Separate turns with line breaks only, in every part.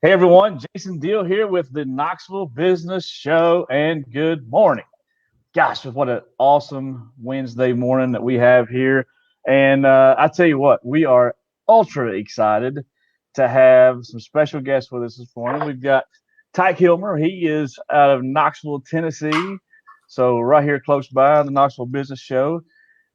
Hey everyone, Jason Deal here with the Knoxville Business Show, and good morning. Gosh, what an awesome Wednesday morning that we have here. And I tell you what, we are ultra excited to have some special guests with us this morning. We've got Tyke Hillmer. He is out of Knoxville, Tennessee. So right here close by on the Knoxville Business Show.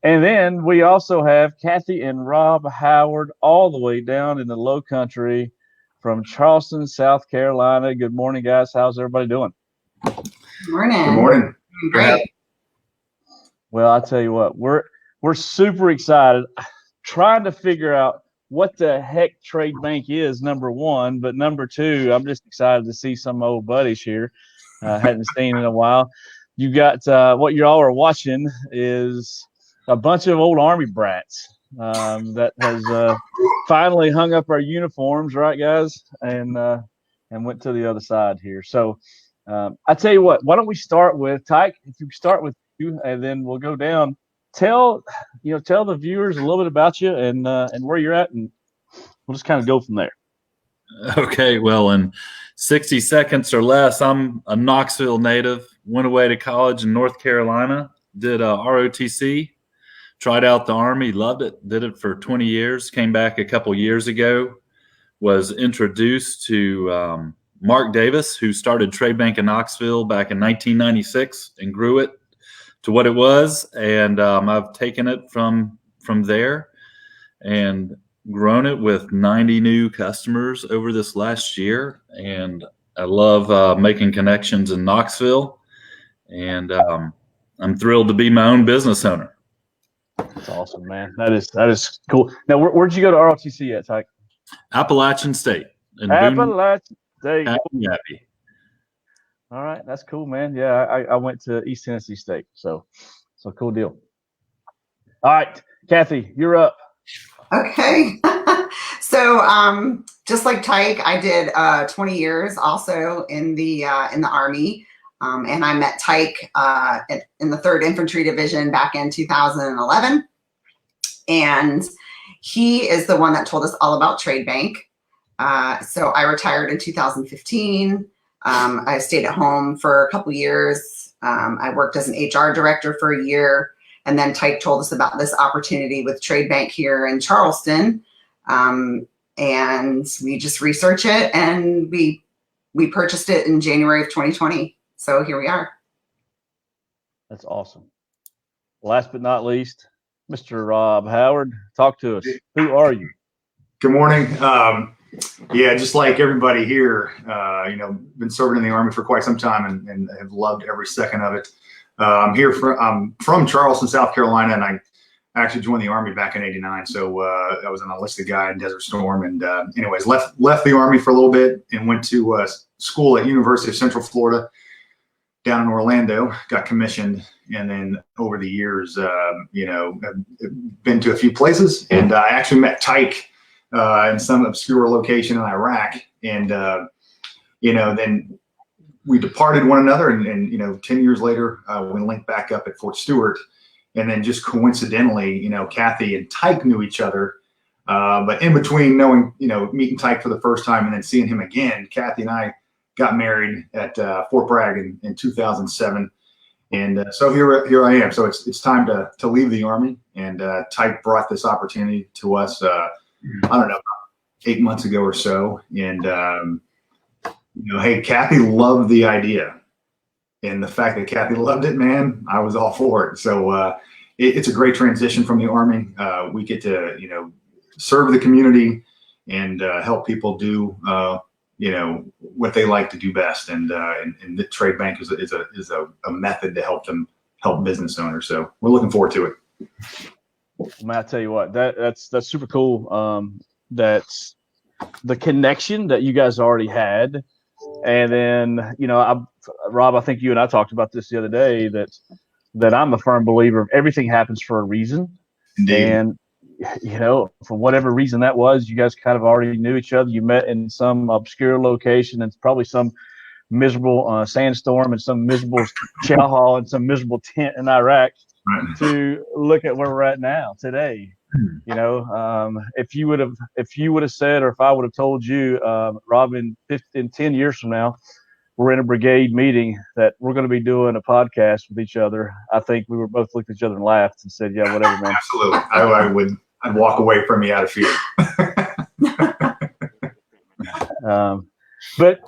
And then we also have Cathie and Rob Howard all the way down in the low country from Charleston, South Carolina. Good morning, guys. How's everybody doing?
Good morning.
Good morning.
Great.
Well, I tell you what, we're super excited, trying to figure out what the heck Tradebank is, number one, but number two, I'm just excited to see some old buddies here. Hadn't seen in a while. You got what you all are watching is a bunch of old Army brats that has finally hung up our uniforms, right, guys, and went to the other side here. So I tell you what, why don't we start with Tyke? If you start with you, and then we'll go down. Tell the viewers a little bit about you and where you're at, and we'll just kind of go from there.
Okay, well, in 60 seconds or less, I'm a Knoxville native. Went away to college in North Carolina. Did ROTC. Tried out the Army, loved it, did it for 20 years, came back a couple years ago, was introduced to Mark Davis, who started Tradebank of Knoxville back in 1996 and grew it to what it was. And I've taken it from there and grown it with 90 new customers over this last year. And I love making connections in Knoxville. And I'm thrilled to be my own business owner.
That's awesome, man. That is cool. Now, where'd you go to ROTC at, Tyke?
Appalachian State.
Appalachian State.
Happy.
All right, that's cool, man. Yeah, I went to East Tennessee State, so cool deal. All right, Cathie, you're up.
Okay. So just like Tyke, I did 20 years also in the Army. And I met Tyke in the 3rd Infantry Division back in 2011. And he is the one that told us all about Tradebank. So I retired in 2015. I stayed at home for a couple years. I worked as an HR director for a year. And then Tyke told us about this opportunity with Tradebank here in Charleston. And we just researched it, and we purchased it in January of 2020. So here we are.
That's awesome. Last but not least, Mr. Rob Howard, talk to us. Who are you?
Good morning. Yeah, just like everybody here, been serving in the Army for quite some time and have loved every second of it. I'm from Charleston, South Carolina, and I actually joined the Army back in '89. So I was an enlisted guy in Desert Storm, and anyways, left the Army for a little bit and went to school at University of Central Florida down in Orlando, got commissioned, and then over the years, I've been to a few places, and I actually met Tyke in some obscure location in Iraq, and then we departed one another, and 10 years later, we linked back up at Fort Stewart, and then just coincidentally, Cathie and Tyke knew each other, but in between meeting Tyke for the first time and then seeing him again, Cathie and I got married at Fort Bragg in 2007, and so here I am. So it's time to leave the Army, and Tyke brought this opportunity to us. I don't know, 8 months ago or so, and hey, Cathie loved the idea, and the fact that Cathie loved it, man, I was all for it. So it's a great transition from the Army. We get to serve the community and help people do what they like to do best, and the Tradebank is a method to help business owners. So we're looking forward to it.
Man, I tell you what, that's super cool. That's the connection that you guys already had, and then Rob, I think you and I talked about this the other day, that I'm a firm believer of everything happens for a reason.
Indeed.
And for whatever reason that was, you guys kind of already knew each other. You met in some obscure location, and probably some miserable sandstorm and some miserable chow hall and some miserable tent in Iraq, to look at where we're at now today. You know, if you would have said, or if I would have told you, Rob, in 10 years from now, we're in a brigade meeting that we're going to be doing a podcast with each other, I think we were both looked at each other and laughed and said, yeah, whatever, man.
Absolutely. I'd walk away from you out of fear.
But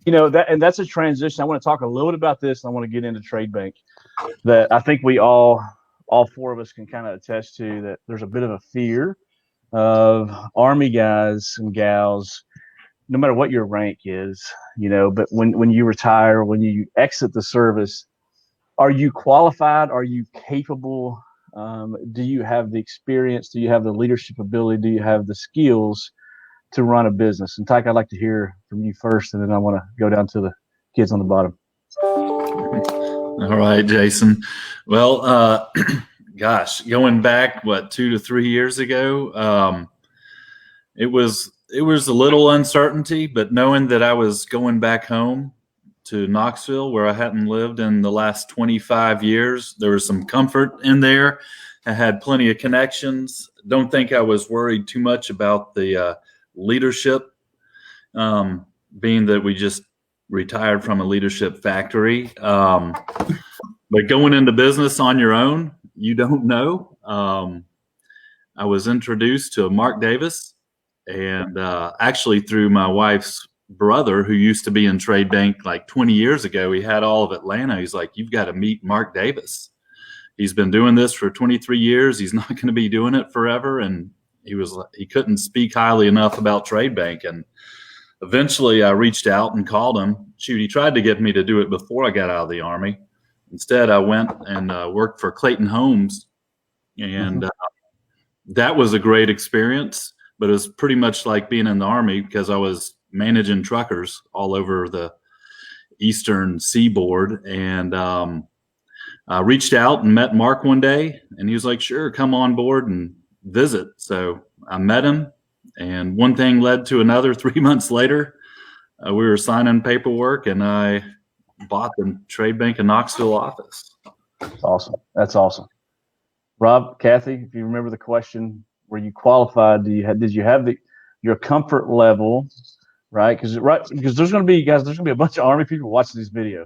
you know, that's a transition. I want to talk a little bit about this, and I want to get into Tradebank. That I think we all four of us can kind of attest to, that there's a bit of a fear of Army guys and gals, no matter what your rank is, you know, but when you retire, when you exit the service, are you qualified? Are you capable? Do you have the experience? Do you have the leadership ability? Do you have the skills to run a business? And Tyke, I'd like to hear from you first, and then I want to go down to the kids on the bottom.
All right, Jason. Well, gosh, going back, 2 to 3 years ago, it was a little uncertainty, but knowing that I was going back home to Knoxville, where I hadn't lived in the last 25 years, there was some comfort in there. I had plenty of connections. Don't think I was worried too much about the leadership, being that we just retired from a leadership factory. But going into business on your own, you don't know. I was introduced to Mark Davis, and actually through my wife's brother, who used to be in Tradebank like 20 years ago. He had all of Atlanta. He's like, you've got to meet Mark Davis. He's been doing this for 23 years. He's not going to be doing it forever. And he couldn't speak highly enough about Tradebank. And eventually I reached out and called him. Shoot, he tried to get me to do it before I got out of the Army. Instead, I went and worked for Clayton Homes. And that was a great experience, but it was pretty much like being in the Army, because I was managing truckers all over the eastern seaboard. And I reached out and met Mark one day, and he was like, sure, come on board and visit. So I met him, and one thing led to another. 3 months later, we were signing paperwork, and I bought the Tradebank of Knoxville office.
Awesome. That's awesome. Rob, Cathie, if you remember the question, were you qualified? Did you have your comfort level, right? Because there's going to be a bunch of Army people watching this video,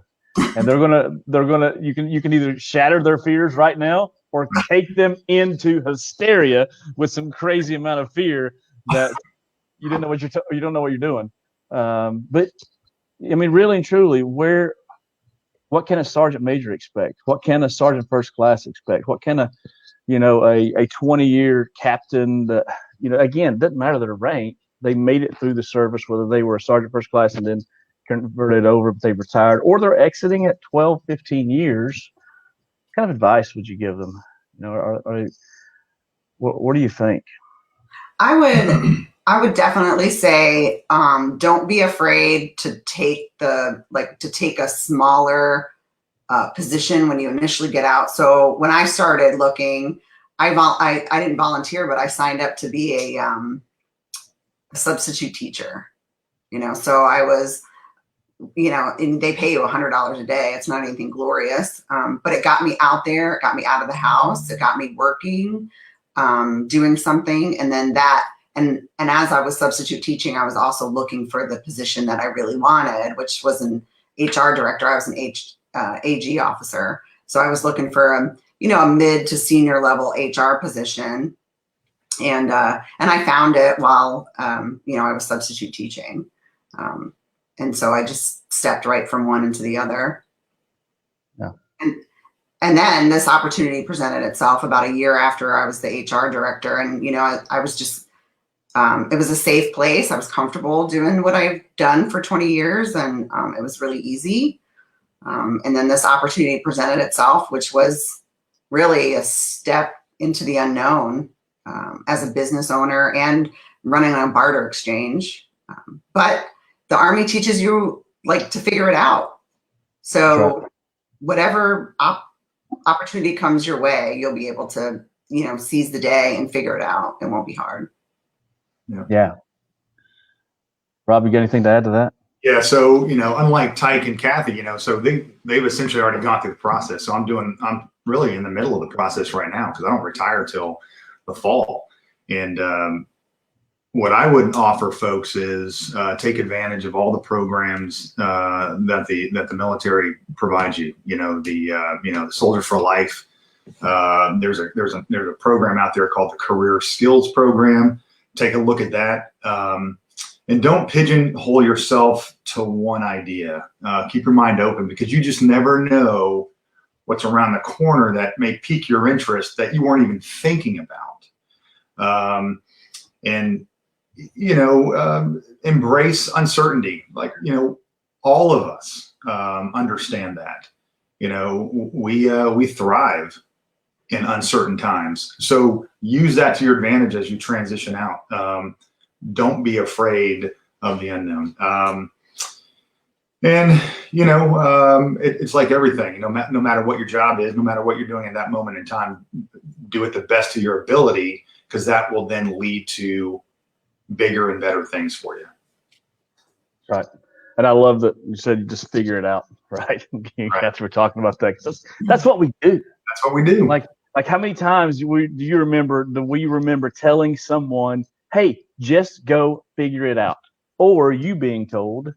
and they're gonna you can either shatter their fears right now or take them into hysteria with some crazy amount of fear that you don't know what you're doing. But I mean, really and truly, what can a sergeant major expect? What can a sergeant first class expect? What can a 20-year captain that, again, it doesn't matter their rank. They made it through the service, whether they were a sergeant first class and then converted over, but they retired, or they're exiting at 12, 15 years. What kind of advice would you give them? What do you think?
I would definitely say, don't be afraid to take a smaller position when you initially get out. So when I started looking, I didn't volunteer, but I signed up to be a substitute teacher. So I was, and they pay you $100 a day. It's not anything glorious, but it got me out there. It got me out of the house. It got me working, doing something, and then that. And as I was substitute teaching, I was also looking for the position that I really wanted, which was an HR director. I was an AG officer. So I was looking for a mid to senior level HR position. And I found it while, I was substitute teaching. And so I just stepped right from one into the other.
Yeah.
And then this opportunity presented itself about a year after I was the HR director. And, I was just, it was a safe place. I was comfortable doing what I've done for 20 years, and it was really easy. And then this opportunity presented itself, which was really a step into the unknown as a business owner and running a barter exchange. But the Army teaches you to figure it out. So
right.
Whatever opportunity comes your way, you'll be able to, seize the day and figure it out. It won't be hard.
Yeah. Rob, you got anything to add to that?
Yeah. So, unlike Tyke and Cathie, so they've essentially already gone through the process. So I'm really in the middle of the process right now, because I don't retire till the fall. And what I would offer folks is take advantage of all the programs that the military provides you. The Soldier for Life. There's a program out there called the Career Skills Program. Take a look at that, and don't pigeonhole yourself to one idea. Keep your mind open, because you just never know what's around the corner that may pique your interest that you weren't even thinking about. Embrace uncertainty. All of us understand that. We thrive in uncertain times. So use that to your advantage as you transition out. Don't be afraid of the unknown. It's like everything, no matter what your job is, no matter what you're doing at that moment in time, do it the best of your ability, because that will then lead to bigger and better things for you.
Right. And I love that you said just figure it out. Right. That's we're talking about that. That's what we do.
That's what we do.
Like how many times do we remember telling someone, hey, just go figure it out, or you being told,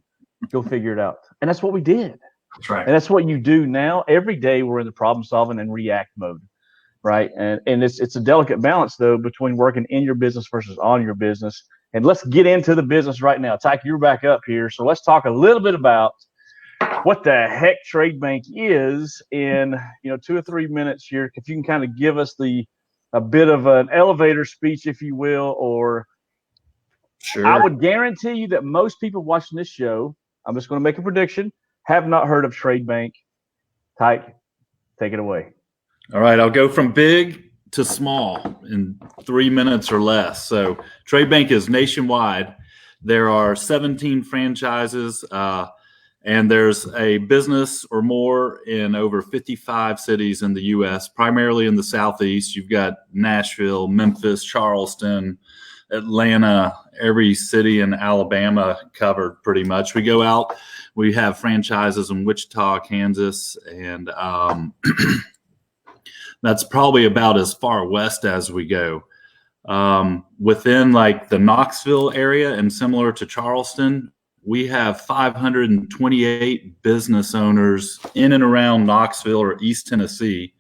go figure it out. And that's what we did.
That's right.
And that's what you do now. Every day we're in the problem solving and react mode. Right. And it's a delicate balance, though, between working in your business versus on your business. And let's get into the business right now. Tyke, you're back up here. So let's talk a little bit about what the heck Tradebank is in 2 or 3 minutes here. If you can kind of give us a bit of an elevator speech, if you will, or
Sure.
I would guarantee you that most people watching this show, I'm just going to make a prediction, have not heard of Tradebank. Tyke, take it away.
All right, I'll go from big to small in 3 minutes or less. So Tradebank is nationwide. There are 17 franchises, and there's a business or more in over 55 cities in the U.S., primarily in the Southeast. You've got Nashville, Memphis, Charleston, Atlanta, every city in Alabama covered pretty much. We go out, we have franchises in Wichita, Kansas, and that's probably about as far west as we go. Within the Knoxville area and similar to Charleston, we have 528 business owners in and around Knoxville or East Tennessee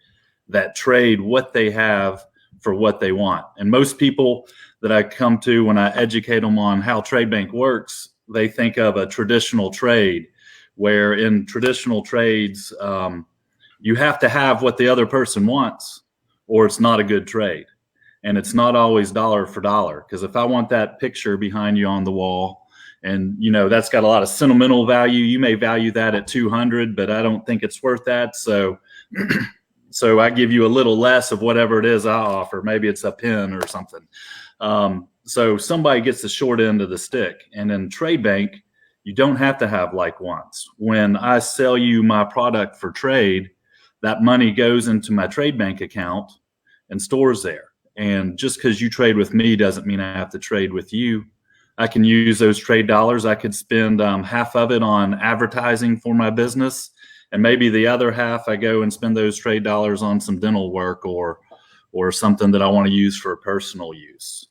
that trade what they have for what they want. And most people that I come to when I educate them on how Tradebank works, they think of a traditional trade, where in traditional trades, you have to have what the other person wants, or it's not a good trade. And it's not always dollar for dollar, because if I want that picture behind you on the wall, and that's got a lot of sentimental value, you may value that at 200, but I don't think it's worth that. So I give you a little less of whatever it is I offer. Maybe it's a pen or something. So somebody gets the short end of the stick. And in Tradebank, you don't have to have like wants. When I sell you my product for trade, that money goes into my Tradebank account and stores there. And just because you trade with me doesn't mean I have to trade with you. I can use those trade dollars. I could spend half of it on advertising for my business, and maybe the other half I go and spend those trade dollars on some dental work or something that I want to use for personal use.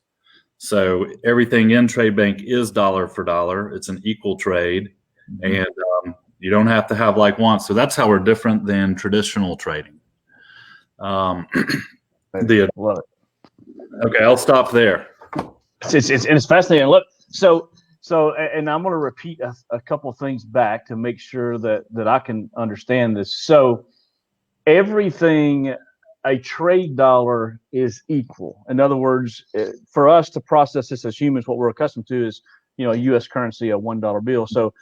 So everything in Tradebank is dollar for dollar. It's an equal trade, and you don't have to have like wants. So that's how we're different than traditional trading.
Love it.
Okay, I'll stop there.
It's fascinating. Look, so and I'm going to repeat a couple of things back to make sure that I can understand this. So everything, a trade dollar is equal. In other words, for us to process this as humans, what we're accustomed to is, a U.S. currency, a $1 bill. So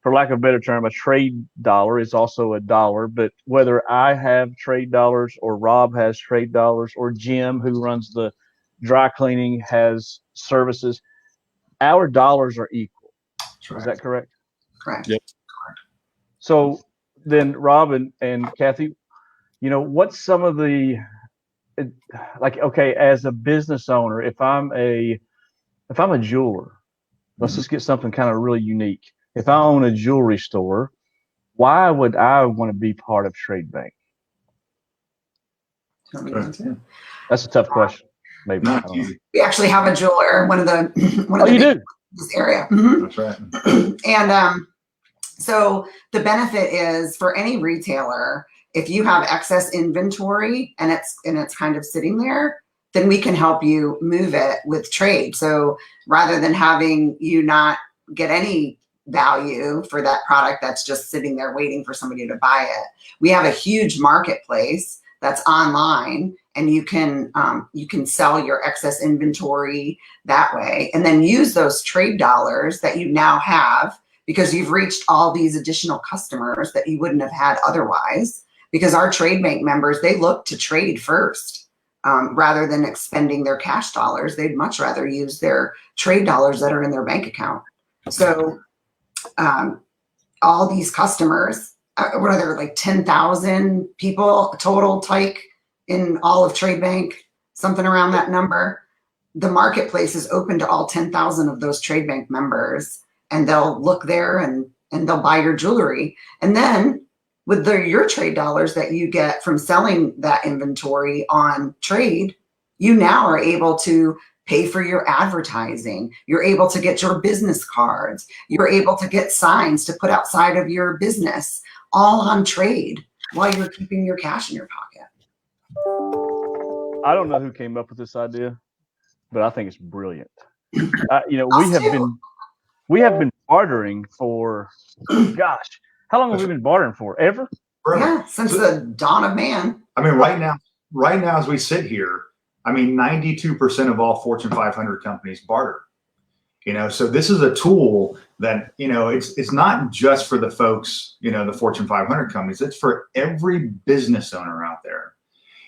for lack of a better term, a trade dollar is also a dollar. But whether I have trade dollars or Rob has trade dollars or Jim, who runs the dry cleaning, has services, our dollars are equal. Is that correct?
Correct.
Yep.
So then Rob and Cathie, what's some of the, as a business owner, if I'm a jeweler, let's just get something kind of really unique. If I own a jewelry store, why would I want to be part of Tradebank? That's a tough question. Maybe.
No,
I
it's
don't know.
easy.
We actually have a jeweler, one of the
Oh, you do?
this area. Mhm.
That's right.
And so the benefit is for any retailer, if you have excess inventory and it's kind of sitting there, then we can help you move it with trade. So rather than having you not get any value for that product that's just sitting there waiting for somebody to buy it, we have a huge marketplace that's online, and you can sell your excess inventory that way, and then use those trade dollars that you now have because you've reached all these additional customers that you wouldn't have had otherwise. Because our trade bank members, they look to trade first rather than expending their cash dollars. They'd much rather use their trade dollars that are in their bank account. So all these customers, what are there, like 10,000 people total, Tyke, in all of Trade Bank, something around that number. The marketplace is open to all 10,000 of those Trade Bank members, and they'll look there and they'll buy your jewelry. And then with your trade dollars that you get from selling that inventory on trade, you now are able to pay for your advertising. You're able to get your business cards. You're able to get signs to put outside of your business, all on trade, while you're keeping your cash in your pocket.
I don't know who came up with this idea, but I think it's brilliant. We have been bartering for, gosh, how long have we been bartering for? Ever?
Yeah, since the dawn of man.
I mean, right now, as we sit here, I mean, 92% of all Fortune 500 companies barter. So this is a tool that, it's not just for the folks, the Fortune 500 companies. It's for every business owner out there.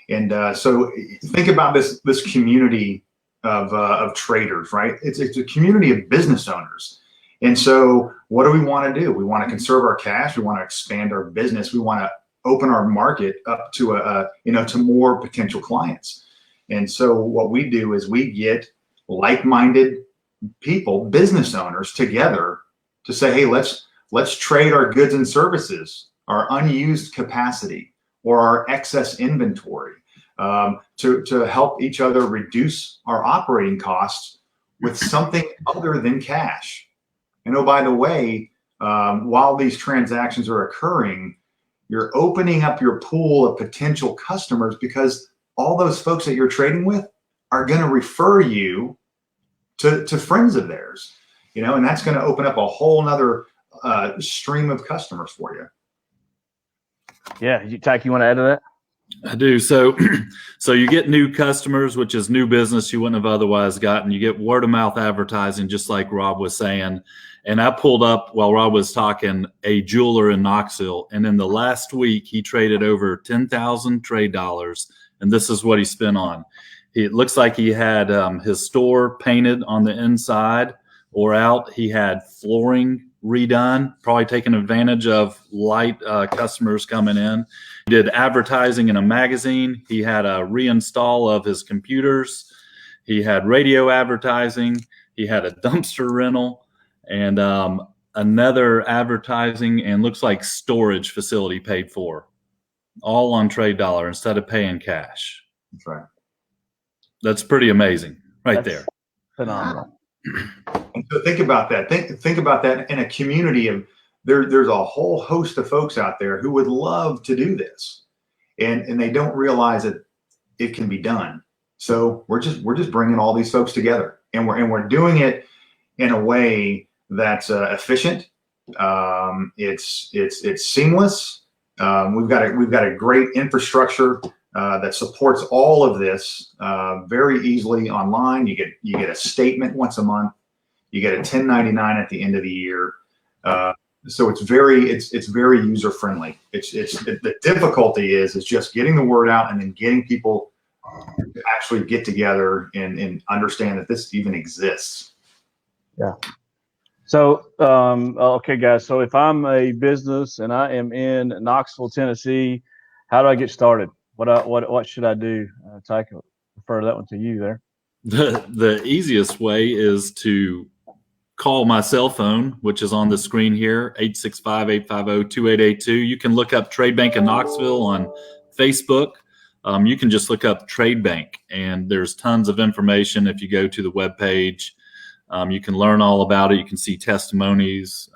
And so think about this community of traders, right? It's a community of business owners. And so what do we want to do? We want to conserve our cash. We want to expand our business. We want to open our market up to to more potential clients. And so what we do is we get like-minded people, business owners, together to say, hey, let's trade our goods and services, our unused capacity, or our excess inventory, to help each other reduce our operating costs with something other than cash. And oh, by the way, while these transactions are occurring, you're opening up your pool of potential customers, because all those folks that you're trading with are going to refer you to friends of theirs, and that's going to open up a whole nother stream of customers for you.
Yeah. Tyke, you want to add to that?
I do. So you get new customers, which is new business you wouldn't have otherwise gotten. You get word of mouth advertising, just like Rob was saying. And I pulled up, while Rob was talking, a jeweler in Knoxville. And in the last week, he traded over 10,000 trade dollars. And this is what he spent on. It looks like he had his store painted on the inside or out. He had flooring redone, probably taking advantage of light customers coming in. He did advertising in a magazine. He had a reinstall of his computers. He had radio advertising. He had a dumpster rental and another advertising and looks like storage facility paid for, all on trade dollar instead of paying cash.
That's right.
That's pretty amazing right
That's
there.
Phenomenal.
And so think about that. Think about that in a community of there's a whole host of folks out there who would love to do this, and they don't realize that it can be done. So we're just bringing all these folks together, and we're doing it in a way that's efficient. It's seamless. We've got a great infrastructure that supports all of this very easily online. You get a statement once a month. You get a 1099 at the end of the year. So it's very user friendly. The difficulty is just getting the word out and then getting people to actually get together and understand that this even exists.
Yeah. So, okay, guys. So if I'm a business and I am in Knoxville, Tennessee, how do I get started? What should I do? Tyke, I'll refer that one to you there.
The easiest way is to call my cell phone, which is on the screen here, 865-850-2882. You can look up Tradebank of Knoxville on Facebook. you can just look up Tradebank, and there's tons of information. If you go to the webpage, you can learn all about it. You can see testimonies.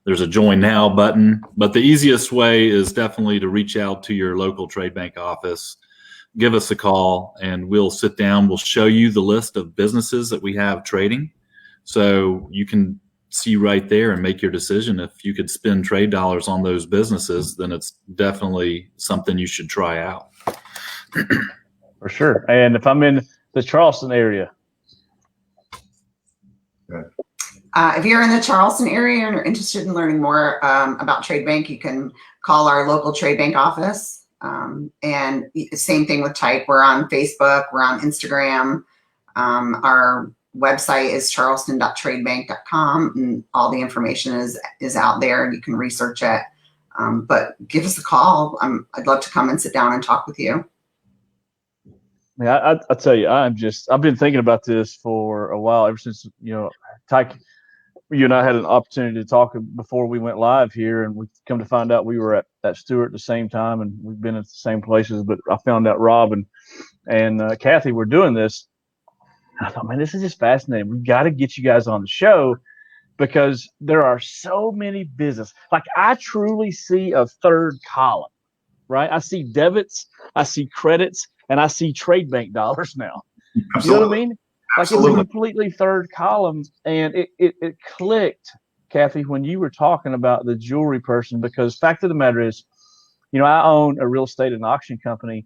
There's a Join Now button. But the easiest way is definitely to reach out to your local Tradebank office. Give us a call, and we'll sit down. We'll show you the list of businesses that we have trading, so you can see right there and make your decision. If you could spend trade dollars on those businesses, then it's definitely something you should try out.
For sure. And if I'm in the Charleston area.
If you're in the Charleston area and are interested in learning more about Tradebank, you can call our local Tradebank office. And same thing with Tyke. We're on Facebook. We're on Instagram. Our website is charleston.tradebank.com, and all the information is out there, and you can research it. But give us a call. I'd love to come and sit down and talk with you.
Yeah, I tell you, I've been thinking about this for a while, ever since, Tyke, you and I had an opportunity to talk before we went live here, and we come to find out we were at Stewart at the same time, and we've been at the same places. But I found out Rob and Cathie were doing this. I thought, man, this is just fascinating. We've got to get you guys on the show, because there are so many businesses. Like, I truly see a third column, right? I see debits, I see credits, and I see Tradebank dollars now.
Absolutely.
You know what I mean? Like,
Absolutely.
it's a completely third column. And it clicked, Cathie, when you were talking about the jewelry person, because fact of the matter is, I own a real estate and auction company,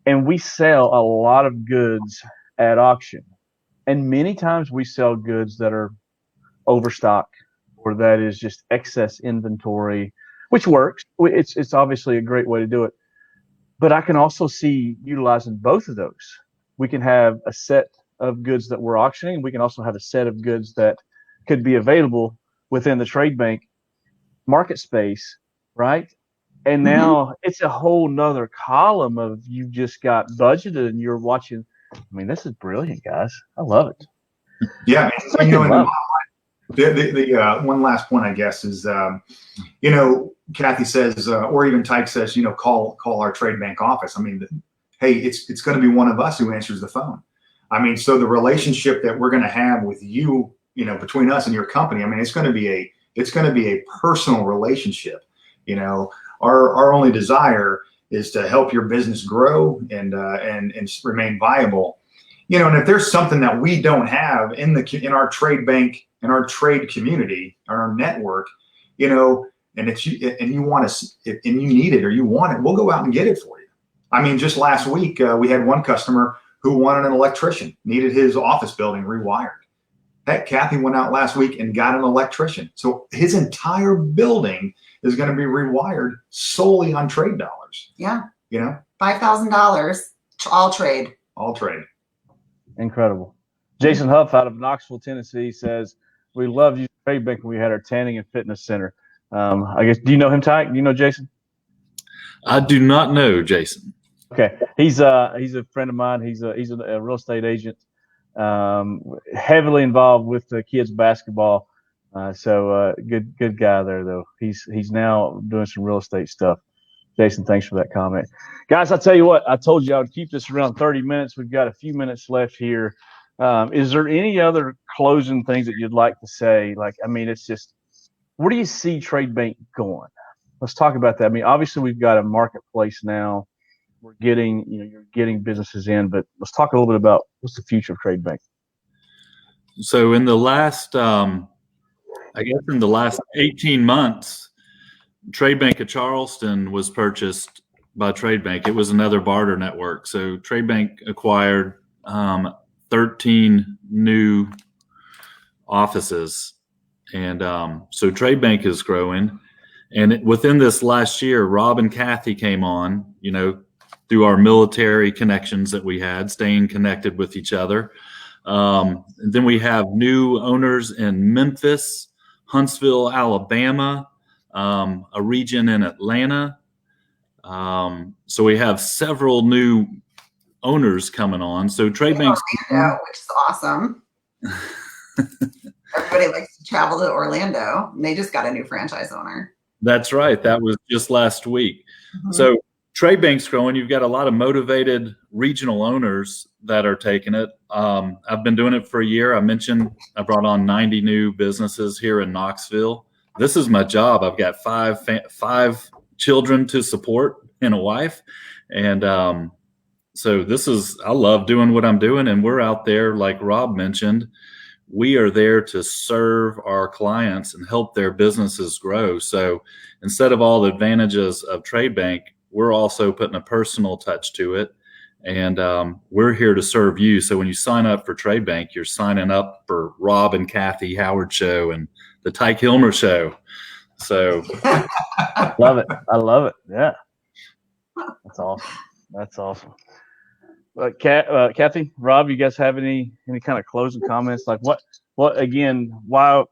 and we sell a lot of goods at auction. And many times we sell goods that are overstock, or that is just excess inventory, which works. It's obviously a great way to do it. But I can also see utilizing both of those. We can have a set of goods that we're auctioning. We can also have a set of goods that could be available within the Tradebank market space, right? And now it's a whole nother column of, you've just got budgeted and you're watching. I mean, this is brilliant, guys. I love it.
Yeah, the one last point, I guess, is Cathie says, or even Tyke says, call our Tradebank office. I mean, hey, it's going to be one of us who answers the phone. I mean, so the relationship that we're going to have with you, between us and your company, I mean, it's going to be a personal relationship. Our only desire is to help your business grow and remain viable. And if there's something that we don't have in our Tradebank, in our trade community, our network, and you want and you need it or you want it, we'll go out and get it for you. I mean, just last week we had one customer who wanted an electrician, needed his office building rewired. Heck, Cathie went out last week and got an electrician. So his entire building is going to be rewired solely on trade dollars.
Yeah. $5,000, all trade.
All trade.
Incredible. Jason Huff out of Knoxville, Tennessee says, we loved using Tradebank when we had our tanning and fitness center. I guess, do you know him, Tyke? Do you know Jason?
I do not know Jason.
Okay. He's a friend of mine. He's a real estate agent, heavily involved with the kids basketball. So good guy there, though. He's now doing some real estate stuff. Jason, thanks for that comment. Guys, I'll tell you what, I told you I would keep this around 30 minutes. We've got a few minutes left here. Is there any other closing things that you'd like to say? Like, I mean, it's just, where do you see Tradebank going? Let's talk about that. I mean, obviously we've got a marketplace now. We're getting, you're getting businesses in, but let's talk a little bit about what's the future of Tradebank.
So in the last, in the last 18 months, Tradebank of Charleston was purchased by Tradebank. It was another barter network. So Tradebank acquired 13 new offices. And so Tradebank is growing. And within this last year, Rob and Cathie came on, through our military connections that we had, staying connected with each other. And then we have new owners in Memphis, Huntsville, Alabama, a region in Atlanta. So we have several new owners coming on. So Tradebank,
Orlando, which is awesome. Everybody likes to travel to Orlando, and they just got a new franchise owner.
That's right. That was just last week.
Mm-hmm.
So Tradebank's growing. You've got a lot of motivated regional owners that are taking it. I've been doing it for a year. I mentioned I brought on 90 new businesses here in Knoxville. This is my job. I've got five children to support and a wife. And so I love doing what I'm doing. And we're out there, like Rob mentioned, we are there to serve our clients and help their businesses grow. So instead of all the advantages of Tradebank, we're also putting a personal touch to it. And we're here to serve you. So when you sign up for Tradebank, you're signing up for Rob and Cathie Howard show and the Tyke Hillmer show. So
love it. I love it. Yeah. That's awesome. That's awesome. Cathie, Rob, you guys have any kind of closing comments? Like what again, why,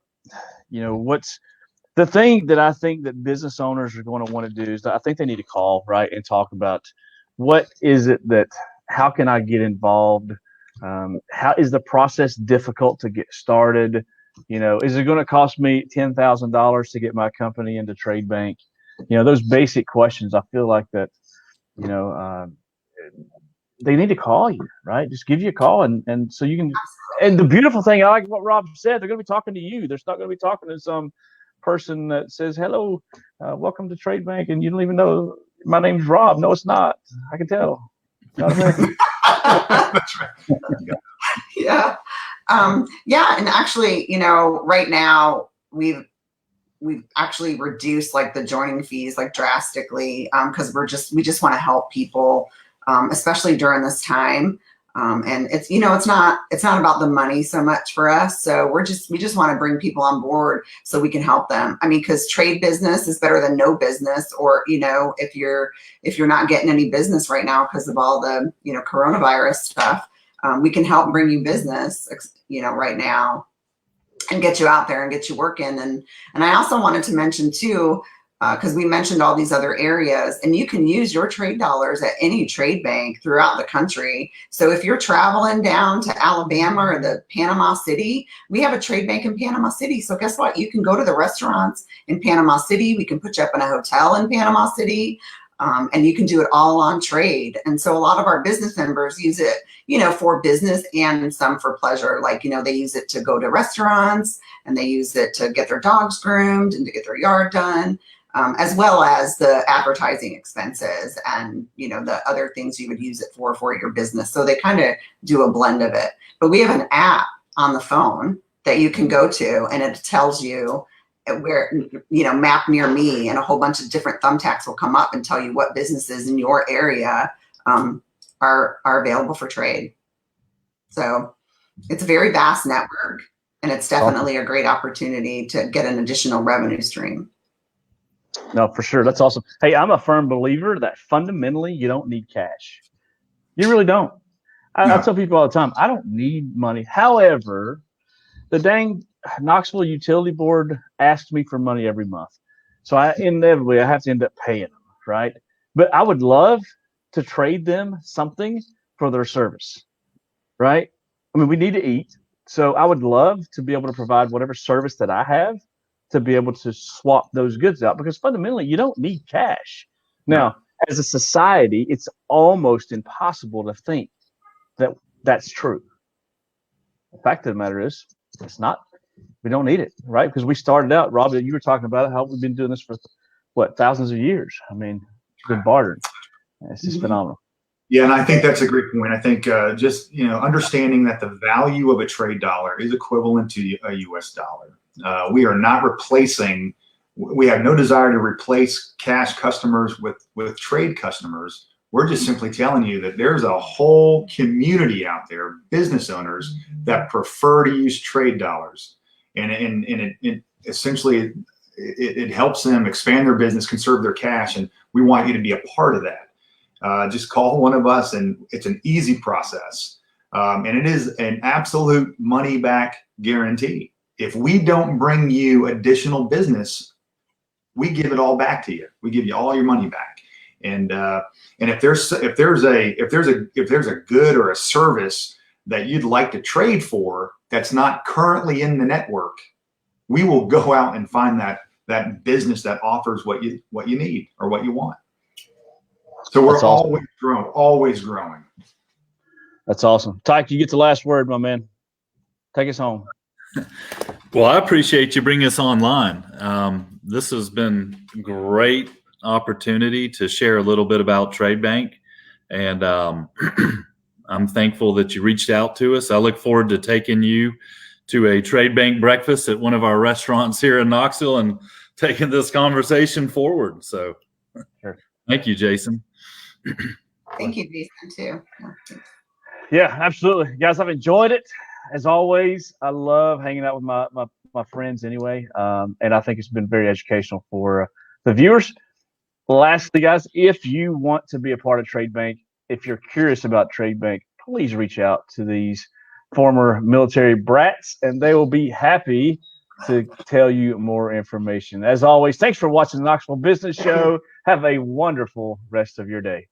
what's the thing that I think that business owners are going to want to do is that I think they need to call, right, and talk about what is it how can I get involved? How is the process difficult to get started? Is it going to cost me $10,000 to get my company into Tradebank? Those basic questions, I feel like that, they need to call you, right? Just give you a call. And so you can, and the beautiful thing, I like what Rob said, they're going to be talking to you. They're not going to be talking to some person that says, hello, welcome to Tradebank. And you don't even know my name's Rob. No, it's not. I can tell. You know what I mean?
That's right.
Yeah. Yeah. And actually, right now we've actually reduced like the joining fees like drastically because we just want to help people. Especially during this time. And it's, it's not about the money so much for us. So we just want to bring people on board so we can help them. I mean, because trade business is better than no business, or, if you're not getting any business right now because of all the, coronavirus stuff, we can help bring you business, right now and get you out there and get you working. And I also wanted to mention too, because we mentioned all these other areas, and you can use your trade dollars at any trade bank throughout the country. So if you're traveling down to Alabama or the Panama City, we have a trade bank in Panama City. So guess what? You can go to the restaurants in Panama City. We can put you up in a hotel in Panama City, and you can do it all on trade. And so a lot of our business members use it, for business and some for pleasure. Like, they use it to go to restaurants, and they use it to get their dogs groomed and to get their yard done. As well as the advertising expenses and, the other things you would use it for your business. So they kind of do a blend of it. But we have an app on the phone that you can go to, and it tells you where, map near me, and a whole bunch of different thumbtacks will come up and tell you what businesses in your area are available for trade. So it's a very vast network, and it's definitely a great opportunity to get an additional revenue stream.
No, for sure. That's awesome. Hey, I'm a firm believer that fundamentally you don't need cash. You really don't. I tell people all the time, I don't need money. However, the dang Knoxville Utility Board asks me for money every month. So I have to end up paying them, right? But I would love to trade them something for their service, right? I mean, we need to eat. So I would love to be able to provide whatever service that I have to be able to swap those goods out, because fundamentally you don't need cash. Now, as a society, it's almost impossible to think that that's true. The fact of the matter is, it's not. We don't need it, right? Because we started out, Rob, you were talking about how we've been doing this for thousands of years. I mean, it's been bartering. It's just phenomenal.
Yeah, and I think that's a great point. I think just understanding that the value of a trade dollar is equivalent to a U.S. dollar. We are not replacing. We have no desire to replace cash customers with trade customers. We're just simply telling you that there's a whole community out there, business owners, that prefer to use trade dollars, and it essentially it helps them expand their business, conserve their cash, and we want you to be a part of that. Just call one of us, and it's an easy process, and it is an absolute money back guarantee. If we don't bring you additional business, we give it all back to you. We give you all your money back. And if there's a good or a service that you'd like to trade for that's not currently in the network, we will go out and find that business that offers what you need or what you want. So we're
That's awesome.
always growing.
That's awesome. Tyke, you get the last word, my man. Take us home.
Well, I appreciate you bringing us online. This has been great opportunity to share a little bit about Tradebank, and I'm thankful that you reached out to us. I look forward to taking you to a Tradebank breakfast at one of our restaurants here in Knoxville and taking this conversation forward. So
sure.
Thank you, Jason.
Thank you, Jason, too.
Yeah, absolutely. Guys, I've enjoyed it. As always, I love hanging out with my friends anyway. And I think it's been very educational for the viewers. Lastly, guys, if you want to be a part of Tradebank, if you're curious about Tradebank, please reach out to these former military brats, and they will be happy to tell you more information. As always, thanks for watching the Knoxville Business Show. Have a wonderful rest of your day.